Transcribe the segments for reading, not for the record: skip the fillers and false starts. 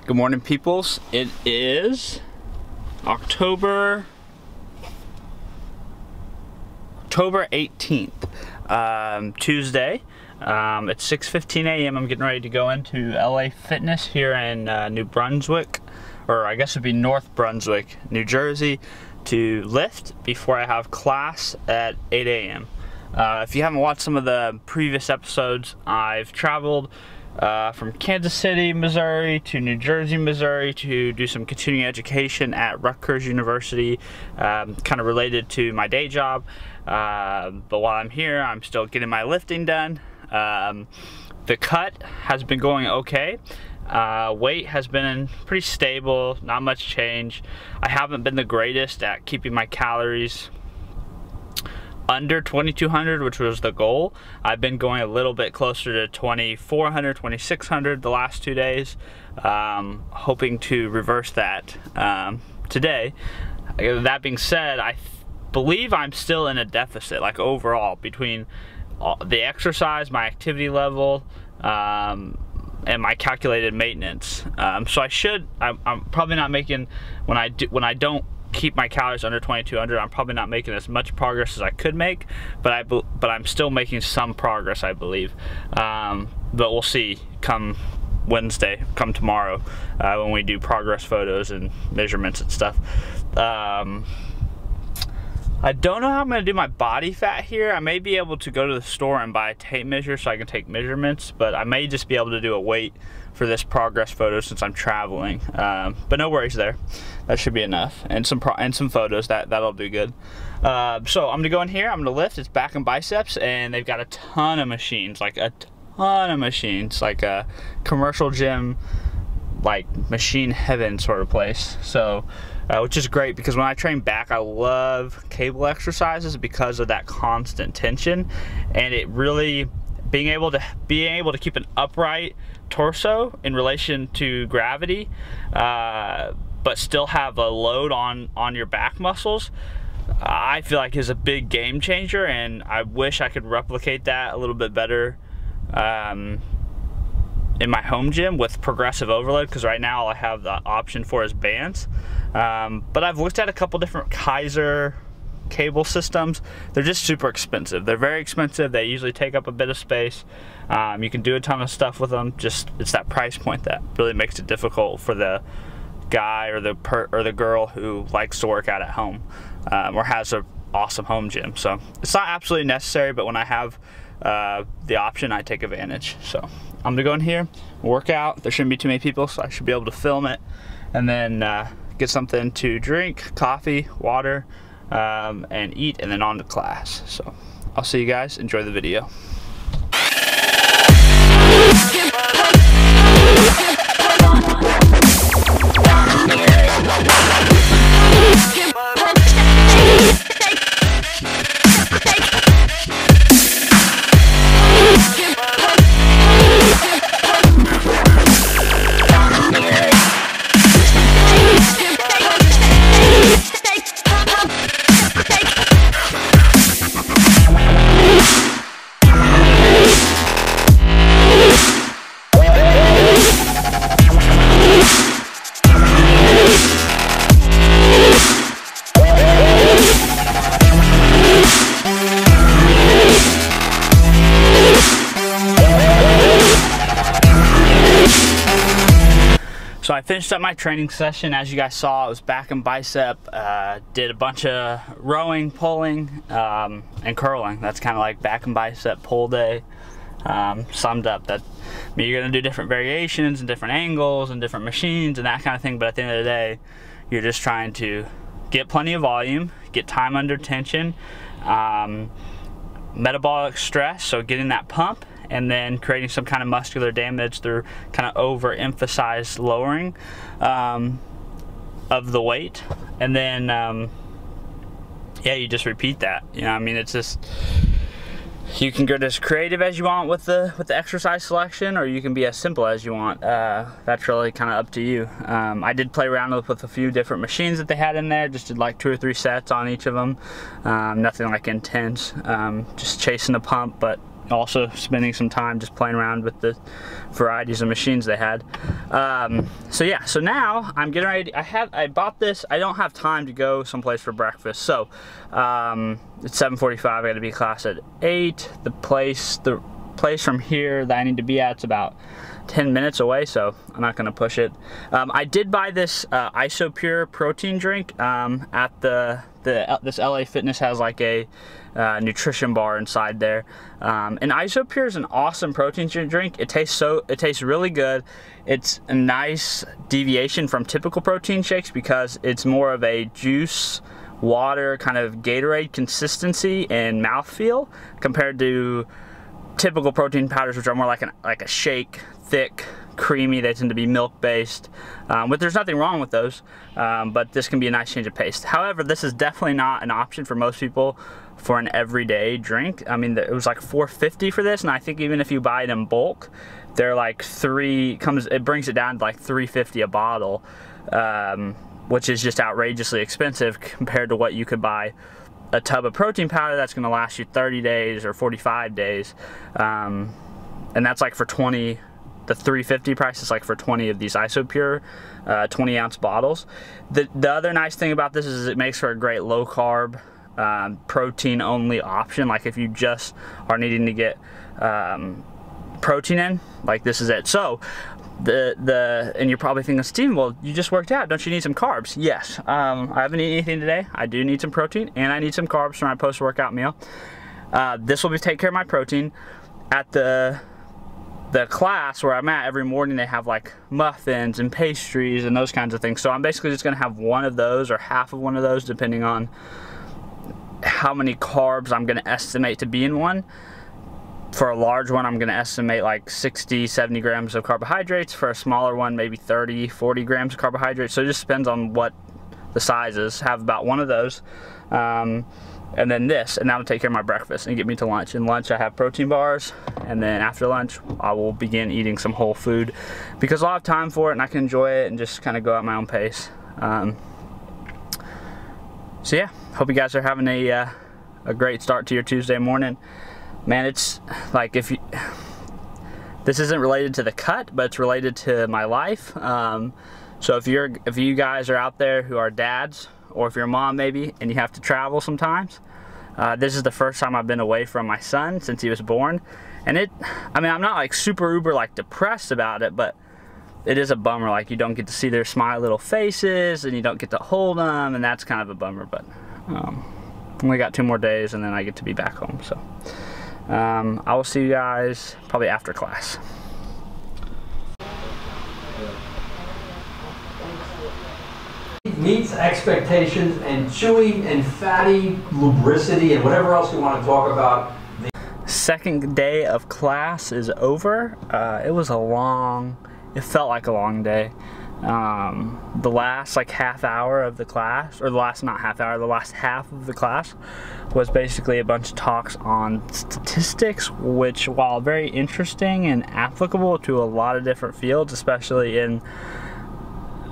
Good morning, peoples. It is October 18th, Tuesday. It's 6:15 a.m. I'm getting ready to go into LA Fitness here in New Brunswick, or I guess it'd be North Brunswick, New Jersey, to lift before I have class at 8 a.m. If you haven't watched some of the previous episodes, I've traveled from Kansas City, Missouri to New Jersey, Missouri to do some continuing education at Rutgers University, kind of related to my day job. But while I'm here, I'm still getting my lifting done. The cut has been going okay. Weight has been pretty stable, not much change. I haven't been the greatest at keeping my calories under 2200, which was the goal. I've been going a little bit closer to 2400, 2600 the last 2 days, hoping to reverse that today. That being said, I believe I'm still in a deficit, like overall, between the exercise, my activity level, and my calculated maintenance. So I'm probably not making, when I don't keep my calories under 2200, I'm probably not making as much progress as I could make, but I'm still making some progress, I believe. But we'll see come Wednesday, come tomorrow, when we do progress photos and measurements and stuff. I don't know how I'm going to do my body fat here. I may be able to go to the store and buy a tape measure so I can take measurements, but I may just be able to do a weight for this progress photo since I'm traveling. But no worries there. That should be enough. And some photos, that'll do good. So I'm going to go in here, I'm going to lift. It's back and biceps, and they've got a ton of machines, like a ton of machines, like a commercial gym, like machine heaven sort of place. So which is great, because when I train back, I love cable exercises because of that constant tension, and it really being able to keep an upright torso in relation to gravity, but still have a load on your back muscles, I feel like is a big game changer, and I wish I could replicate that a little bit better in my home gym with progressive overload, because right now all I have the option for is bands. But I've looked at a couple different Kaiser cable systems. They're just super expensive. They're very expensive. They usually take up a bit of space. You can do a ton of stuff with them. Just it's that price point that really makes it difficult for the guy or the girl who likes to work out at home, or has an awesome home gym. So it's not absolutely necessary, but when I have the option, I take advantage. So I'm gonna go in here, work out. There shouldn't be too many people, so I should be able to film it, and then get something to drink, coffee, water, and eat, and then on to class. So I'll see you guys. Enjoy the video. So I finished up my training session. As you guys saw, it was back and bicep. Did a bunch of rowing, pulling, and curling. That's kind of like back and bicep pull day. Summed up that you're gonna do different variations and different angles and different machines and that kind of thing, but at the end of the day, you're just trying to get plenty of volume, get time under tension, metabolic stress, so getting that pump, and then creating some kind of muscular damage through kind of overemphasized lowering of the weight. And then yeah, you just repeat that. You know, I mean, it's just, you can get as creative as you want with the exercise selection, or you can be as simple as you want. That's really kind of up to you. I did play around with a few different machines that they had in there. Just did like 2 or 3 sets on each of them. Nothing like intense. Just chasing the pump, but also spending some time just playing around with the varieties of machines they had. So yeah, so now I'm getting ready. I bought this. I don't have time to go someplace for breakfast. So it's 7:45. I got to be at class at 8. The place from here that I need to be at is about 10 minutes away, so I'm not gonna push it. I did buy this IsoPure protein drink at this LA Fitness has like a nutrition bar inside there. And IsoPure is an awesome protein drink. It tastes really good. It's a nice deviation from typical protein shakes because it's more of a juice, water, kind of Gatorade consistency and mouthfeel compared to typical protein powders, which are more like a shake, thick, creamy. They tend to be milk based, but there's nothing wrong with those, but this can be a nice change of pace. However, this is definitely not an option for most people for an everyday drink. I mean, it was like $4.50 for this, and I think even if you buy it in bulk, they're like it brings it down to like $3.50 a bottle, which is just outrageously expensive compared to what you could buy a tub of protein powder that's going to last you 30 days or 45 days, and that's like for 20. The $3.50 price is like for 20 of these IsoPure 20-ounce bottles. The other nice thing about this is it makes for a great low carb protein only option. Like if you just are needing to get protein in, like this is it. So and you're probably thinking, Steven, well, you just worked out, don't you need some carbs? Yes, I haven't eaten anything today. I do need some protein and I need some carbs for my post-workout meal. This will take care of my protein. At the class where I'm at every morning, they have like muffins and pastries and those kinds of things. So I'm basically just gonna have one of those or half of one of those depending on how many carbs I'm gonna estimate to be in one. For a large one, I'm gonna estimate like 60, 70 grams of carbohydrates. For a smaller one, maybe 30, 40 grams of carbohydrates. So it just depends on what the size is. Have about one of those. And then this, and that'll take care of my breakfast and get me to lunch. And lunch, I have protein bars, and then after lunch, I will begin eating some whole food because I'll have time for it and I can enjoy it and just kind of go at my own pace. So yeah, hope you guys are having a great start to your Tuesday morning. Man, it's like this isn't related to the cut, but it's related to my life. So if you guys are out there who are dads, or if you're a mom maybe, and you have to travel sometimes, this is the first time I've been away from my son since he was born. And I mean, I'm not like super uber like depressed about it, but it is a bummer. Like you don't get to see their smile little faces and you don't get to hold them, and that's kind of a bummer, but only got 2 more days and then I get to be back home. So I will see you guys probably after class. Meets expectations and chewy and fatty lubricity and whatever else you want to talk about. Second day of class is over. It felt like a long day. The last like half hour of the class, or the last half of the class was basically a bunch of talks on statistics, which, while very interesting and applicable to a lot of different fields, especially in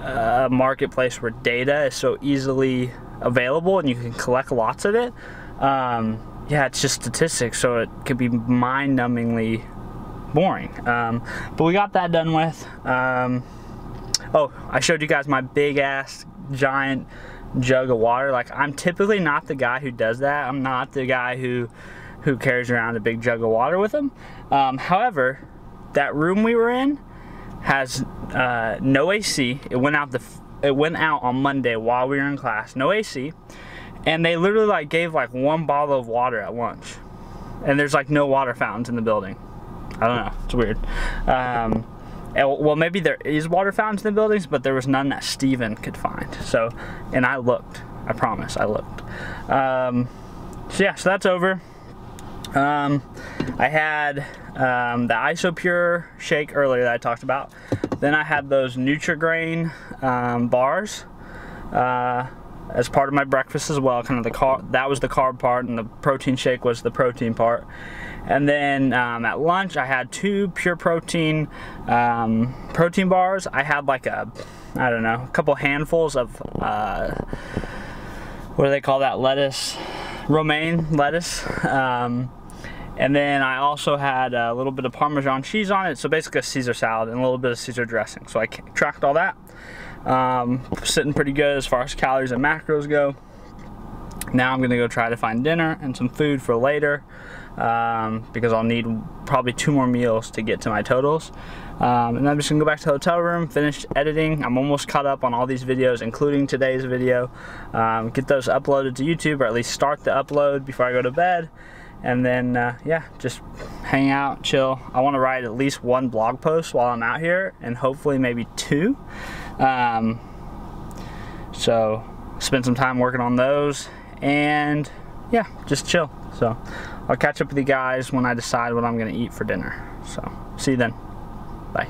a marketplace where data is so easily available and you can collect lots of it, yeah, it's just statistics, so it could be mind-numbingly boring. But we got that done with. Oh, I showed you guys my big ass giant jug of water. Like, I'm typically not the guy who does that. I'm not the guy who carries around a big jug of water with him. However, that room we were in has no AC. It went out on Monday while we were in class. No AC, and they literally like gave like 1 bottle of water at lunch, and there's like no water fountains in the building. I don't know. It's weird. Well, maybe there is water fountains in the buildings, but there was none that Steven could find. So, and I looked. I promise, I looked. So yeah, so that's over. I had the IsoPure shake earlier that I talked about. Then I had those Nutri-Grain bars as part of my breakfast as well. Kind of that was the carb part, and the protein shake was the protein part. And then at lunch, I had 2 pure protein protein bars. I had like a couple handfuls of what do they call that lettuce? Romaine lettuce. And then I also had a little bit of Parmesan cheese on it, so basically a Caesar salad and a little bit of Caesar dressing. So I tracked all that. Sitting pretty good as far as calories and macros go. Now I'm gonna go try to find dinner and some food for later, because I'll need probably 2 more meals to get to my totals. And then I'm just gonna go back to the hotel room, finish editing. I'm almost caught up on all these videos, including today's video. Get those uploaded to YouTube, or at least start the upload before I go to bed. And then, yeah, just hang out, chill. I wanna write at least 1 blog post while I'm out here, and hopefully maybe 2. So spend some time working on those, and yeah, just chill. So I'll catch up with you guys when I decide what I'm gonna eat for dinner. So see you then. Bye.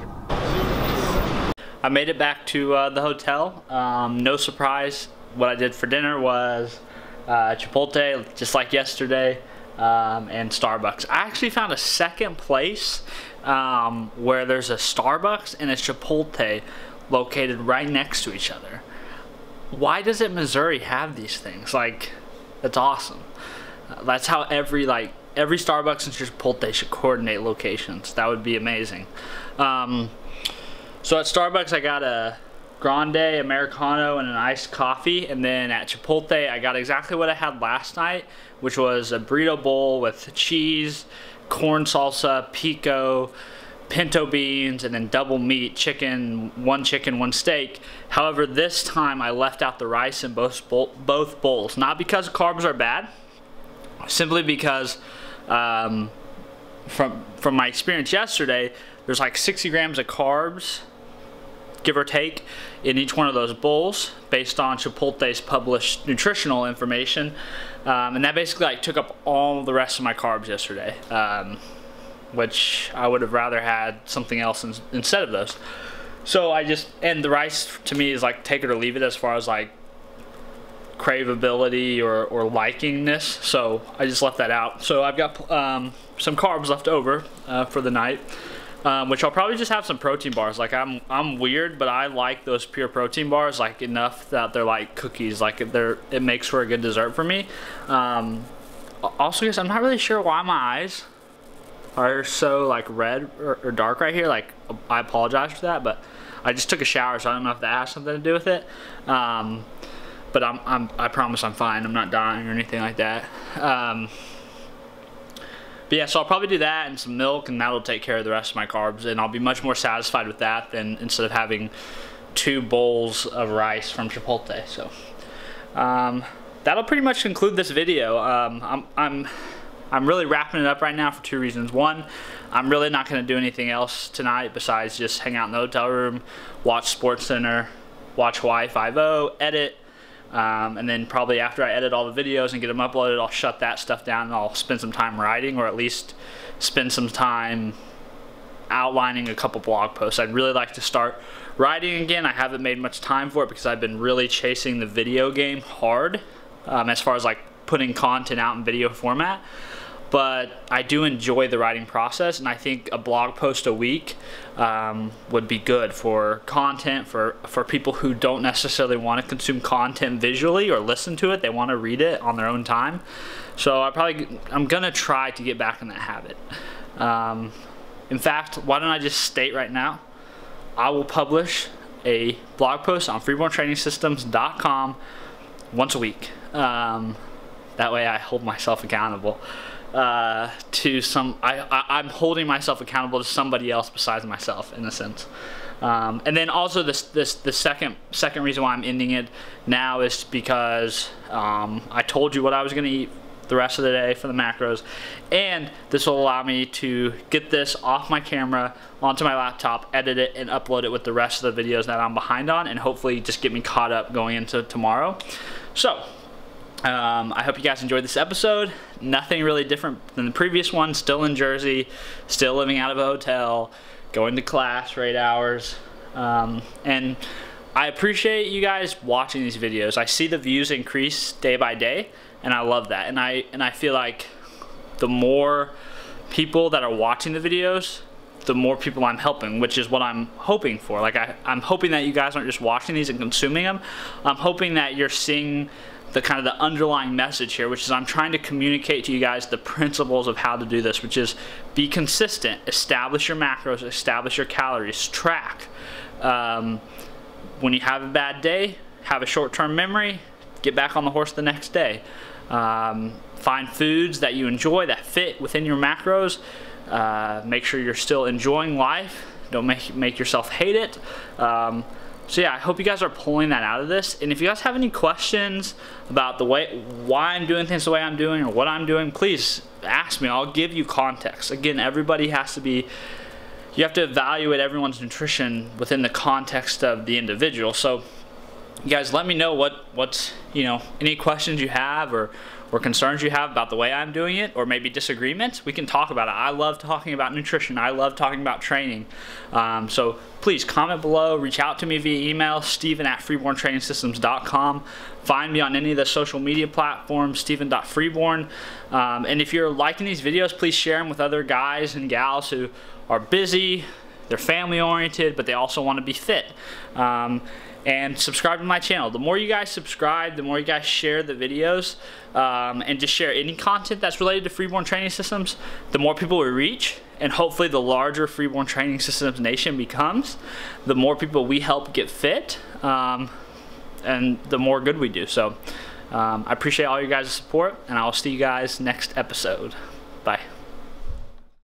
I made it back to the hotel. No surprise, what I did for dinner was Chipotle, just like yesterday, and Starbucks. I actually found a second place where there's a Starbucks and a Chipotle located right next to each other. Why doesn't Missouri have these things? Like, that's awesome. That's how every Starbucks and Chipotle should coordinate locations. That would be amazing. So at Starbucks I got a grande Americano and an iced coffee, and then at Chipotle I got exactly what I had last night, which was a burrito bowl with cheese, corn salsa, pico, pinto beans, and then double meat, one chicken, one steak. However, this time I left out the rice in both bowls. Not because carbs are bad, simply because from my experience yesterday, there's like 60 grams of carbs, give or take, in each one of those bowls based on Chipotle's published nutritional information. And that basically like took up all the rest of my carbs yesterday, which I would have rather had something else instead of those. So and the rice to me is like take it or leave it as far as like craveability or likingness. So I just left that out. So I've got some carbs left over for the night, which I'll probably just have some protein bars. Like I'm weird, but I like those pure protein bars like enough that they're like cookies. Like it makes for a good dessert for me. Also, guys, I'm not really sure why my eyes are so like red or dark right here. Like, I apologize for that, but I just took a shower, so I don't know if that has something to do with it. But I promise I'm fine. I'm not dying or anything like that. But yeah, so I'll probably do that and some milk, and that'll take care of the rest of my carbs, and I'll be much more satisfied with that than instead of having 2 bowls of rice from Chipotle. So that'll pretty much conclude this video. I'm really wrapping it up right now for 2 reasons. One, I'm really not going to do anything else tonight besides just hang out in the hotel room, watch SportsCenter, watch Hawaii 5-0, edit, and then probably after I edit all the videos and get them uploaded, I'll shut that stuff down and I'll spend some time writing, or at least spend some time outlining a couple blog posts. I'd really like to start writing again. I haven't made much time for it because I've been really chasing the video game hard, as far as like putting content out in video format. But I do enjoy the writing process, and I think a blog post a week would be good for content, for people who don't necessarily want to consume content visually or listen to it. They want to read it on their own time. So I'm gonna try to get back in that habit. In fact, why don't I just state right now, I will publish a blog post on freeborntrainingsystems.com once a week. That way I hold myself accountable to I'm holding myself accountable to somebody else besides myself, in a sense. And then also the second reason why I'm ending it now is because I told you what I was going to eat the rest of the day for the macros, and this will allow me to get this off my camera onto my laptop, edit it, and upload it with the rest of the videos that I'm behind on, and hopefully just get me caught up going into tomorrow. So I hope you guys enjoyed this episode. Nothing really different than the previous one. Still in Jersey, still living out of a hotel, going to class for 8 hours. And I appreciate you guys watching these videos. I see the views increase day by day, and I love that. And I feel like the more people that are watching the videos, the more people I'm helping, which is what I'm hoping for. Like I'm hoping that you guys aren't just watching these and consuming them. I'm hoping that you're seeing the kind of the underlying message here, which is I'm trying to communicate to you guys the principles of how to do this, which is be consistent, establish your macros, establish your calories, track. When you have a bad day, have a short-term memory, get back on the horse the next day. Find foods that you enjoy that fit within your macros. Make sure you're still enjoying life. Don't make yourself hate it. So yeah, I hope you guys are pulling that out of this. And if you guys have any questions about why I'm doing things the way I'm doing or what I'm doing, please ask me. I'll give you context. Again, everybody has to be, you have to evaluate everyone's nutrition within the context of the individual. So you guys let me know what's, you know, any questions you have or concerns you have about the way I'm doing it, or maybe disagreements. We can talk about it. I love talking about nutrition. I love talking about training. So please comment below, reach out to me via email, steven@freeborntrainingsystems.com. Find me on any of the social media platforms, steven.freeborn. And if you're liking these videos, please share them with other guys and gals who are busy, they're family oriented, but they also want to be fit. And subscribe to my channel. The more you guys subscribe, the more you guys share the videos, and just share any content that's related to Freeborn Training Systems, the more people we reach, and hopefully the larger Freeborn Training Systems nation becomes, the more people we help get fit, and the more good we do. So I appreciate all you guys' support, and I'll see you guys next episode. Bye.